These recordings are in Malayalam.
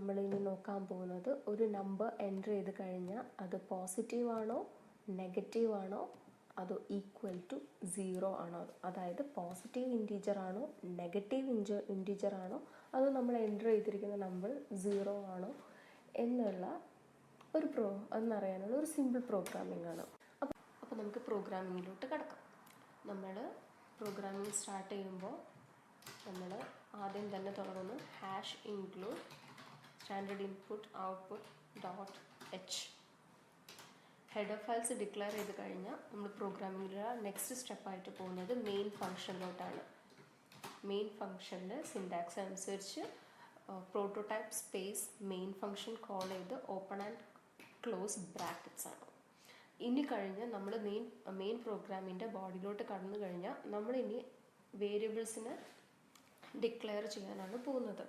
നമ്മളിനി നോക്കാൻ പോകുന്നത് ഒരു നമ്പർ എൻ്റർ ചെയ്ത് കഴിഞ്ഞാൽ അത് പോസിറ്റീവാണോ നെഗറ്റീവാണോ അതോ ഈക്വൽ ടു 0 ആണോ, അതായത് പോസിറ്റീവ് ഇൻറ്റീജർ ആണോ നെഗറ്റീവ് ഇൻറ്റീജർ ആണോ അതോ നമ്മൾ എൻ്റർ ചെയ്തിരിക്കുന്ന നമ്പർ 0 ആണോ എന്നുള്ള എന്നറിയാനുള്ള ഒരു സിമ്പിൾ പ്രോഗ്രാമിംഗ് ആണ്. അപ്പോൾ നമുക്ക് പ്രോഗ്രാമിങ്ങിലോട്ട് കിടക്കാം. നമ്മൾ പ്രോഗ്രാമിംഗ് സ്റ്റാർട്ട് ചെയ്യുമ്പോൾ നമ്മൾ ആദ്യം തന്നെ തുടങ്ങുന്നു #include standard input output .h. Header files declare ചെയ്ത് കഴിഞ്ഞാൽ നമ്മൾ പ്രോഗ്രാമിങ്ങിലെ നെക്സ്റ്റ് സ്റ്റെപ്പായിട്ട് പോകുന്നത് മെയിൻ ഫംഗ്ഷനിലോട്ടാണ്. മെയിൻ ഫംഗ്ഷൻ്റെ സിൻടാക്സ് അനുസരിച്ച് prototype space main function call ചെയ്ത് ഓപ്പൺ ആൻഡ് ക്ലോസ് ബ്രാക്കറ്റ്സ് ആണ്. ഇനി കഴിഞ്ഞ് നമ്മൾ മെയിൻ പ്രോഗ്രാമിൻ്റെ ബോഡിയിലോട്ട് കടന്നു കഴിഞ്ഞാൽ നമ്മളിനി വേരിയബിൾസിനെ ഡിക്ലെയർ ചെയ്യാനാണ് പോകുന്നത്.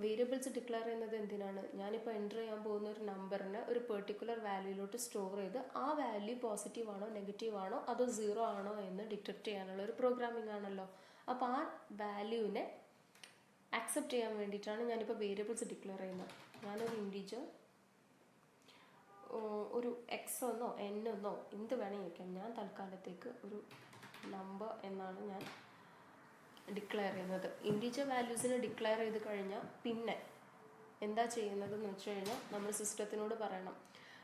വേരിയബിൾസ് ഡിക്ലെയർ ചെയ്യുന്നത് എന്തിനാണ്? ഞാനിപ്പോൾ എൻ്റർ ചെയ്യാൻ പോകുന്ന ഒരു നമ്പറിന് ഒരു പെർട്ടിക്കുലർ വാല്യൂയിലോട്ട് സ്റ്റോർ ചെയ്ത് ആ വാല്യൂ പോസിറ്റീവ് ആണോ നെഗറ്റീവ് ആണോ അതോ 0 ആണോ എന്ന് ഡിറ്റക്ട് ചെയ്യാനുള്ള ഒരു പ്രോഗ്രാമിംഗ് ആണല്ലോ. അപ്പോൾ ആ വാല്യൂവിനെ ആക്സെപ്റ്റ് ചെയ്യാൻ വേണ്ടിയിട്ടാണ് ഞാനിപ്പോൾ വേരിയബിൾസ് ഡിക്ലെയർ ചെയ്യുന്നത്. ഞാനൊരു ഇൻറ്റീജർ ഒരു എക്സ് എന്നോ എൻ എന്നോ എന്ത് വേണമെങ്കിൽ വയ്ക്കാം. ഞാൻ തൽക്കാലത്തേക്ക് ഒരു നമ്പർ എന്നാണ് ഞാൻ ഡിക്ലെയർ ചെയ്യുന്നത്. ഇൻറ്റീജർ വാല്യൂസിനെ ഡിക്ലെയർ ചെയ്ത് കഴിഞ്ഞാൽ പിന്നെ എന്താ ചെയ്യുന്നതെന്ന് വെച്ച് കഴിഞ്ഞാൽ നമ്മൾ സിസ്റ്റത്തിനോട് പറയണം,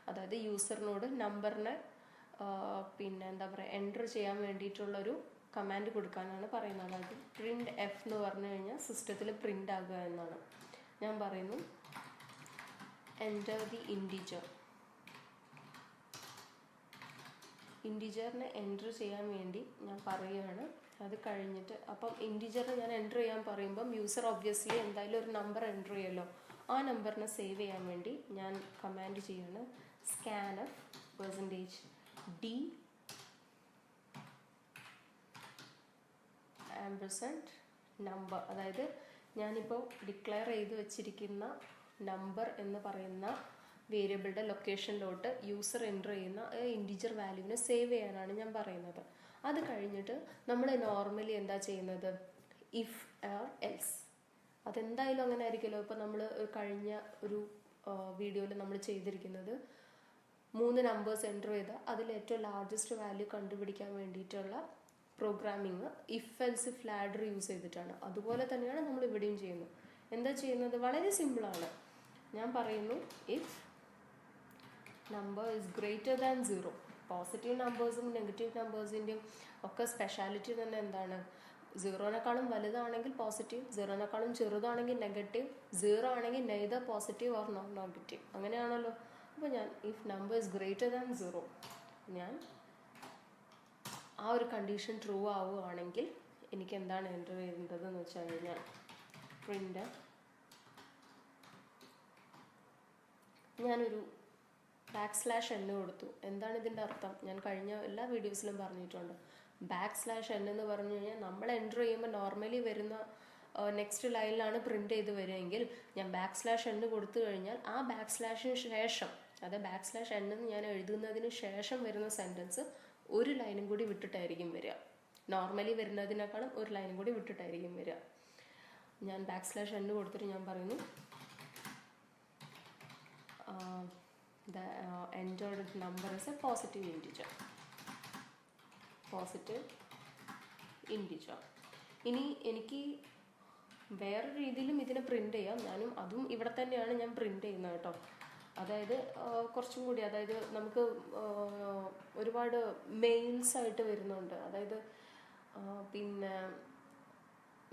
അതായത് യൂസറിനോട് നമ്പറിനെ എൻ്റർ ചെയ്യാൻ വേണ്ടിയിട്ടുള്ളൊരു കമാൻഡ് കൊടുക്കാനാണ് പറയുന്നത്. അതായത് പ്രിൻ്റ് എഫ് എന്ന് പറഞ്ഞു കഴിഞ്ഞാൽ സിസ്റ്റത്തിൽ പ്രിൻ്റ് ആകുക എന്നാണ്. ഞാൻ പറയുന്നു എൻ്റർ ദി ഇൻറ്റീജർ. ഇൻറ്റീജറിനെ എൻ്റർ ചെയ്യാൻ വേണ്ടി ഞാൻ പറയുകയാണ്. അത് കഴിഞ്ഞിട്ട് അപ്പം ഇൻറ്റീജറിനെ ഞാൻ എൻ്റർ ചെയ്യാൻ പറയുമ്പം യൂസർ ഒബ്വിയസ്ലി എന്തായാലും ഒരു നമ്പർ എൻ്റർ ചെയ്യുമല്ലോ. ആ നമ്പറിനെ സേവ് ചെയ്യാൻ വേണ്ടി ഞാൻ കമാൻഡ് ചെയ്യാണ് scanf %d നമ്പർ. അതായത് ഞാനിപ്പോൾ ഡിക്ലെയർ ചെയ്ത് വെച്ചിരിക്കുന്ന നമ്പർ എന്ന് പറയുന്ന വേരിയബിളുടെ ലൊക്കേഷനിലോട്ട് യൂസർ എൻ്റർ ചെയ്യുന്ന ഇൻറ്റീജർ വാല്യൂവിനെ സേവ് ചെയ്യാനാണ് ഞാൻ പറയുന്നത്. അത് കഴിഞ്ഞിട്ട് നമ്മൾ നോർമലി എന്താ ചെയ്യുന്നത്, ഇഫ് ഓർ എൽസ്. അതെന്തായാലും അങ്ങനെ ആയിരിക്കുമല്ലോ. ഇപ്പോൾ നമ്മൾ കഴിഞ്ഞ ഒരു വീഡിയോയിൽ നമ്മൾ ചെയ്തിരിക്കുന്നത് 3 നമ്പേഴ്സ് എൻ്റർ ചെയ്ത് അതിൽ ഏറ്റവും ലാർജസ്റ്റ് വാല്യൂ കണ്ടുപിടിക്കാൻ വേണ്ടിയിട്ടുള്ള programming if else if ladder use ചെയ്തിട്ടാണ്. അതുപോലെ തന്നെയാണ് നമ്മൾ ഇവിടെയും ചെയ്യുന്നത്. എന്താ ചെയ്യുന്നത്? വളരെ സിമ്പിളാണ്. ഞാൻ പറയുന്നു if number is greater than 0. Positive നമ്പേഴ്സും നെഗറ്റീവ് നമ്പേഴ്സിൻ്റെയും ഒക്കെ സ്പെഷ്യാലിറ്റി തന്നെ എന്താണ്? 0-നേക്കാളും വലുതാണെങ്കിൽ പോസിറ്റീവ്, 0-നേക്കാളും ചെറുതാണെങ്കിൽ നെഗറ്റീവ്, 0 ആണെങ്കിൽ neither positive or non negative. അങ്ങനെയാണല്ലോ. അപ്പോൾ ഞാൻ if number is greater than 0 ഞാൻ ആ ഒരു കണ്ടീഷൻ ട്രൂ ആവുകയാണെങ്കിൽ എനിക്ക് എന്താണ് എൻ്റർ ചെയ്യേണ്ടതെന്ന് വെച്ച് കഴിഞ്ഞാൽ പ്രിൻ്റ് ഞാനൊരു \n കൊടുത്തു. എന്താണ് ഇതിൻ്റെ അർത്ഥം? ഞാൻ കഴിഞ്ഞ എല്ലാ വീഡിയോസിലും പറഞ്ഞിട്ടുണ്ട്. \n എന്ന് പറഞ്ഞു കഴിഞ്ഞാൽ നമ്മൾ എൻ്റർ ചെയ്യുമ്പോൾ നോർമലി വരുന്ന നെക്സ്റ്റ് ലൈനിലാണ് പ്രിൻ്റ് ചെയ്ത് വരികയെങ്കിൽ ഞാൻ \n കൊടുത്തു കഴിഞ്ഞാൽ ആ \n ശേഷം, അത് \n എന്ന് ഞാൻ എഴുതുന്നതിന് ശേഷം വരുന്ന സെൻറ്റൻസ് ഒരു ലൈനും കൂടി വിട്ടിട്ടായിരിക്കും വരിക. നോർമലി വരുന്നതിനേക്കാളും ഒരു ലൈനും കൂടി വിട്ടിട്ടായിരിക്കും വരിക. ഞാൻ \n കൊടുത്തിട്ട് ഞാൻ പറയുന്നു the entered number is a positive integer. ഇനി എനിക്ക് വേറെ രീതിയിലും ഇതിനെ പ്രിൻ്റ് ചെയ്യാം. അതും ഇവിടെ തന്നെയാണ് ഞാൻ പ്രിൻ്റ് ചെയ്യുന്നത് കേട്ടോ. അതായത് കുറച്ചും കൂടി, അതായത് നമുക്ക് ഒരുപാട് മെയിൽസ് ആയിട്ട് വരുന്നുണ്ട്. അതായത് പിന്നെ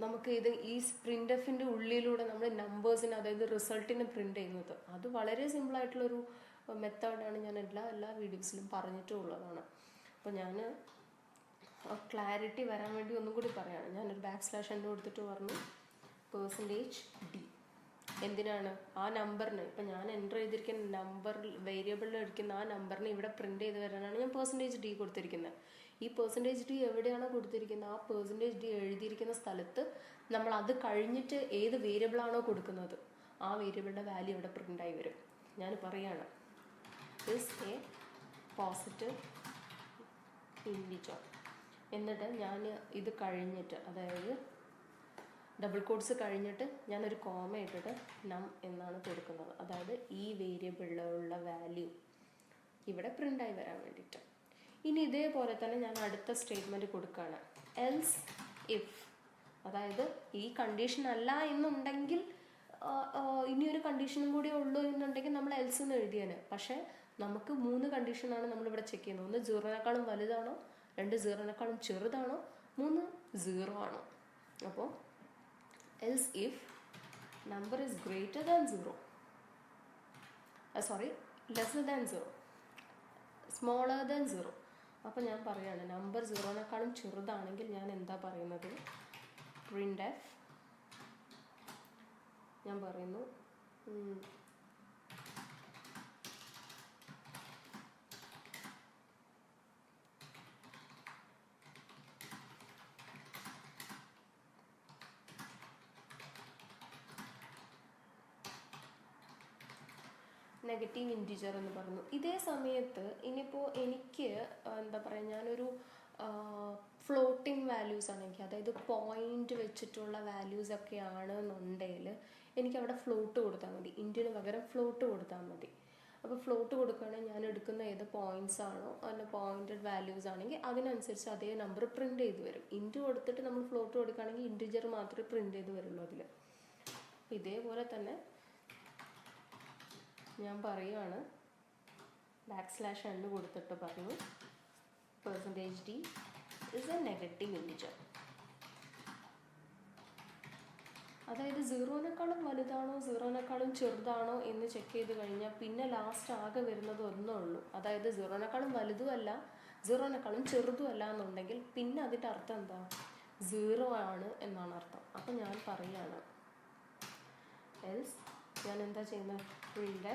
നമുക്ക് ഈ പ്രിൻ്റ് എഫിൻ്റെ ഉള്ളിലൂടെ നമ്മൾ നമ്പേഴ്സിന്, അതായത് റിസൾട്ടിനെ പ്രിൻ്റ് ചെയ്യുന്നത്, അത് വളരെ സിമ്പിളായിട്ടുള്ളൊരു മെത്തേഡാണ്. ഞാൻ എല്ലാ വീഡിയോസിലും പറഞ്ഞിട്ടുള്ളതാണ്. അപ്പോൾ ഞാൻ ക്ലാരിറ്റി വരാൻ വേണ്ടി ഒന്നും കൂടി പറയുകയാണ്. ഞാനൊരു \n കൊടുത്തിട്ട് പറഞ്ഞു %d. എന്തിനാണ്? ആ നമ്പറിന്, ഇപ്പം ഞാൻ എൻ്റർ ചെയ്തിരിക്കുന്ന നമ്പർ വേരിയബിളിൽ എടുക്കുന്ന ആ നമ്പറിന് ഇവിടെ പ്രിൻ്റ് ചെയ്ത് വരാനാണ് ഞാൻ %d കൊടുത്തിരിക്കുന്നത്. ഈ %d എവിടെയാണോ കൊടുത്തിരിക്കുന്നത് ആ %d എഴുതിയിരിക്കുന്ന സ്ഥലത്ത് നമ്മൾ അത് കഴിഞ്ഞിട്ട് ഏത് വേരിയബിളാണോ കൊടുക്കുന്നത് ആ വേരിയബിളിൻ്റെ വാല്യൂ ഇവിടെ പ്രിൻ്റായി വരും. ഞാൻ പറയുകയാണ് is a positive integer. എന്നിട്ട് ഞാൻ ഇത് കഴിഞ്ഞിട്ട്, അതായത് ഡബിൾ കോഡ്സ് കഴിഞ്ഞിട്ട് ഞാനൊരു കോമ ഇട്ടിട്ട് നം എന്നാണ് കൊടുക്കുന്നത്. അതായത് ഈ വേരിയബിളിലുള്ള വാല്യൂ ഇവിടെ പ്രിൻ്റായി വരാൻ വേണ്ടിയിട്ട്. ഇനി ഇതേപോലെ തന്നെ ഞാൻ അടുത്ത സ്റ്റേറ്റ്മെൻറ്റ് കൊടുക്കുകയാണ്. എൽസ് ഇഫ്, അതായത് ഈ കണ്ടീഷൻ അല്ല എന്നുണ്ടെങ്കിൽ ഇനിയൊരു കണ്ടീഷനും കൂടി ഉള്ളൂ എന്നുണ്ടെങ്കിൽ നമ്മൾ എൽസ് എന്ന് എഴുതിയാണ്. പക്ഷേ നമുക്ക് 3 കണ്ടീഷനാണ് നമ്മളിവിടെ ചെക്ക് ചെയ്യുന്നത്. 1 0-നേക്കാളും വലുതാണോ, 2 0-നേക്കാളും ചെറുതാണോ, 3 0 ആണോ. അപ്പോൾ else if number is greater than 0, lesser than 0, smaller than 0. അപ്പോൾ ഞാൻ പറയുകയാണ് നമ്പർ 0-നേക്കാളും ചെറുതാണെങ്കിൽ ഞാൻ എന്താ പറയുന്നത്, പ്രിൻ്റ് എഫ് ഞാൻ പറയുന്നു നെഗറ്റീവ് ഇൻറ്റിജർ എന്ന് പറഞ്ഞു. ഇതേ സമയത്ത് ഇനിയിപ്പോൾ എനിക്ക് എന്താ പറയുക, ഞാനൊരു ഫ്ലോട്ടിംഗ് വാല്യൂസ് ആണെങ്കിൽ, അതായത് പോയിന്റ് വെച്ചിട്ടുള്ള വാല്യൂസ് ഒക്കെ ആണെന്നുണ്ടെങ്കിൽ എനിക്കവിടെ ഫ്ലോട്ട് കൊടുത്താൽ മതി. ഇൻറ്റിന് പകരം ഫ്ലോട്ട് കൊടുത്താൽ മതി. അപ്പോൾ ഫ്ലോട്ട് കൊടുക്കുകയാണെങ്കിൽ ഞാൻ എടുക്കുന്ന ഏത് പോയിന്റ്സ് ആണോ അതിൻ്റെ പോയിന്റഡ് വാല്യൂസ് ആണെങ്കിൽ അതിനനുസരിച്ച് അതേ നമ്പർ പ്രിൻ്റ് ചെയ്ത് വരും. ഇൻറ്റ് കൊടുത്തിട്ട് നമ്മൾ ഫ്ലോട്ട് കൊടുക്കുകയാണെങ്കിൽ ഇൻറ്റിജർ മാത്രമേ പ്രിൻ്റ് ചെയ്ത് വരുള്ളൂ അതിൽ. ഇതേപോലെ തന്നെ ഞാൻ പറയുകയാണ് \n കൊടുത്തിട്ട് പറഞ്ഞു %d is a negative integer. അതായത് 0-നേക്കാളും വലുതാണോ 0-നേക്കാളും ചെറുതാണോ എന്ന് ചെക്ക് ചെയ്ത് കഴിഞ്ഞാൽ പിന്നെ ലാസ്റ്റ് ആകെ വരുന്നത് ഒന്നേ ഉള്ളൂ. അതായത് 0-നേക്കാളും വലുതുമല്ല 0-നേക്കാളും ചെറുതുമല്ല എന്നുണ്ടെങ്കിൽ പിന്നെ അതിൻ്റെ അർത്ഥം എന്താ, 0 ആണ് എന്നാണ് അർത്ഥം. അപ്പം ഞാൻ പറയുകയാണ് എൽസ് ഞാൻ എന്താ ചെയ്യുന്നത്, പ്രിൻ്റ്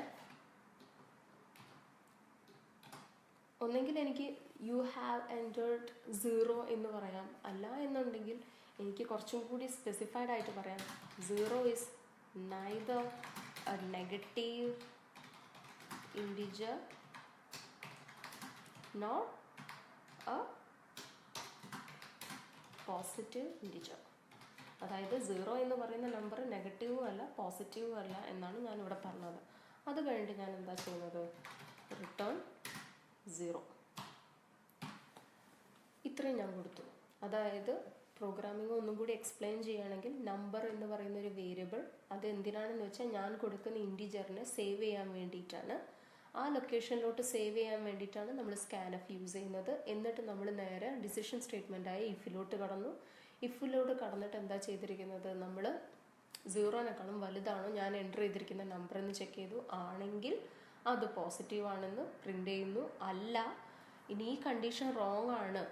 ഒന്നെങ്കിൽ എനിക്ക് യു ഹാവ് എൻറ്റേർഡ് 0 എന്ന് പറയാം, അല്ല എന്നുണ്ടെങ്കിൽ എനിക്ക് കുറച്ചും കൂടി സ്പെസിഫൈഡ് ആയിട്ട് പറയാം 0 is neither a negative integer nor a positive integer. അതായത് 0 എന്ന് പറയുന്ന നമ്പർ നെഗറ്റീവും അല്ല പോസിറ്റീവും അല്ല എന്നാണ് ഞാനിവിടെ പറഞ്ഞത്. അത് കഴിഞ്ഞിട്ട് ഞാൻ എന്താ ചെയ്യുന്നത്, റിട്ടേൺ 0. ഇത്രയും ഞാൻ കൊടുത്തു. അതായത് പ്രോഗ്രാമിംഗ് ഒന്നും കൂടി എക്സ്പ്ലെയിൻ ചെയ്യുകയാണെങ്കിൽ നമ്പർ എന്ന് പറയുന്ന ഒരു വേരിയബിൾ അത് എന്തിനാണെന്ന് വെച്ചാൽ ഞാൻ കൊടുക്കുന്ന ഇൻറ്റിജറിനെ സേവ് ചെയ്യാൻ വേണ്ടിയിട്ടാണ്. ആ ലൊക്കേഷനിലോട്ട് സേവ് ചെയ്യാൻ വേണ്ടിയിട്ടാണ് നമ്മൾ സ്കാൻഎഫ് യൂസ് ചെയ്യുന്നത്. എന്നിട്ട് നമ്മൾ നേരെ ഡിസിഷൻ സ്റ്റേറ്റ്മെൻറ്റായ ഇഫിലോട്ട് കടന്നു. ഇഫിലോട്ട് കടന്നിട്ട് എന്താ ചെയ്തിരിക്കുന്നത്, നമ്മൾ 0-നേക്കാളും വലുതാണോ ഞാൻ എൻ്റർ ചെയ്തിരിക്കുന്ന നമ്പർ എന്ന് ചെക്ക് ചെയ്തു. ആണെങ്കിൽ അത് പോസിറ്റീവ് ആണെന്ന് പ്രിൻ്റ് ചെയ്യുന്നു. അല്ല ഇനി ഈ കണ്ടീഷൻ റോങ് ആണ്,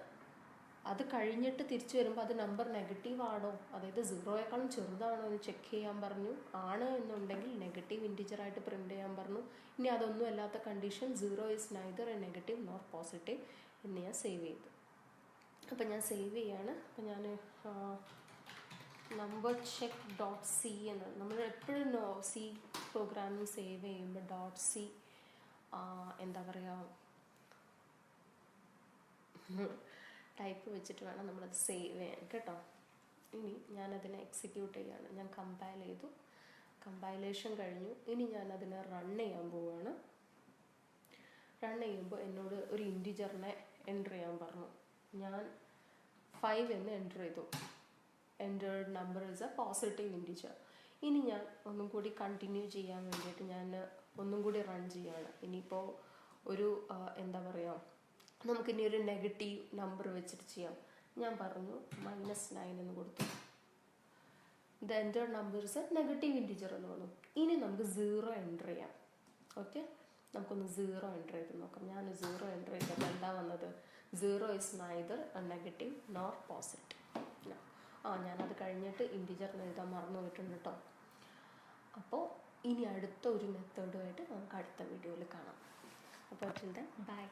അത് കഴിഞ്ഞിട്ട് തിരിച്ചു വരുമ്പോൾ അത് നമ്പർ നെഗറ്റീവ് ആണോ, അതായത് 0-യേക്കാളും ചെറുതാണോ എന്ന് ചെക്ക് ചെയ്യാൻ പറഞ്ഞു. ആണ് എന്നുണ്ടെങ്കിൽ നെഗറ്റീവ് ഇൻറ്റിജറായിട്ട് പ്രിൻ്റ് ചെയ്യാൻ പറഞ്ഞു. ഇനി അതൊന്നും അല്ലാത്ത condition 0 is neither a negative nor positive എന്ന് ഞാൻ സേവ് ചെയ്തു. അപ്പം ഞാൻ സേവ് ചെയ്യാണ്. അപ്പം ഞാൻ നമ്പർ ചെക്ക് .c എന്ന്, നമ്മൾ എപ്പോഴും സി പ്രോഗ്രാമിങ് സേവ് ചെയ്യുമ്പോൾ .c എന്താ പറയുക ടൈപ്പ് വെച്ചിട്ട് വേണം നമ്മളത് സേവ് ചെയ്യാൻ കേട്ടോ. ഇനി ഞാനതിനെ എക്സിക്യൂട്ട് ചെയ്യാണ്. ഞാൻ കമ്പൈൽ ചെയ്തു, കമ്പൈലേഷൻ കഴിഞ്ഞു. ഇനി ഞാനതിനെ റൺ ചെയ്യാൻ പോവുകയാണ്. റൺ ചെയ്യുമ്പോൾ എന്നോട് ഒരു ഇൻറ്റിജറിനെ എൻ്റർ ചെയ്യാൻ പറഞ്ഞു. ഞാൻ 5 എന്ന് എൻ്റർ ചെയ്തു. Entered number is a positive integer. ഇനി ഞാൻ ഒന്നും കൂടി കണ്ടിന്യൂ ചെയ്യാൻ വേണ്ടിയിട്ട് ഞാൻ ഒന്നും കൂടി റൺ ചെയ്യാണ്. ഇനിയിപ്പോൾ ഒരു എന്താ പറയുക, നമുക്കിനി ഒരു നെഗറ്റീവ് നമ്പർ വെച്ചിട്ട് ചെയ്യാം. ഞാൻ പറഞ്ഞു -9 എന്ന് കൊടുത്തു. The entered number is a negative integer എന്ന് പറഞ്ഞു. ഇനി നമുക്ക് 0 എൻ്റർ ചെയ്യാം. ഓക്കെ, നമുക്കൊന്ന് 0 എൻ്റർ ചെയ്ത് നോക്കാം. ഞാൻ 0 എൻ്റർ ചെയ്തപ്പോൾ എന്താ വന്നത്, 0 is neither a negative nor positive. ഞാനത് കഴിഞ്ഞിട്ട് ഇൻറ്റിജറിന് എഴുതാൻ മറന്നു പോയിട്ടുണ്ട് കേട്ടോ. അപ്പോൾ ഇനി അടുത്ത ഒരു മെത്തേഡുമായിട്ട് നമുക്ക് അടുത്ത വീഡിയോയിൽ കാണാം. അപ്പോൾ ബൈ.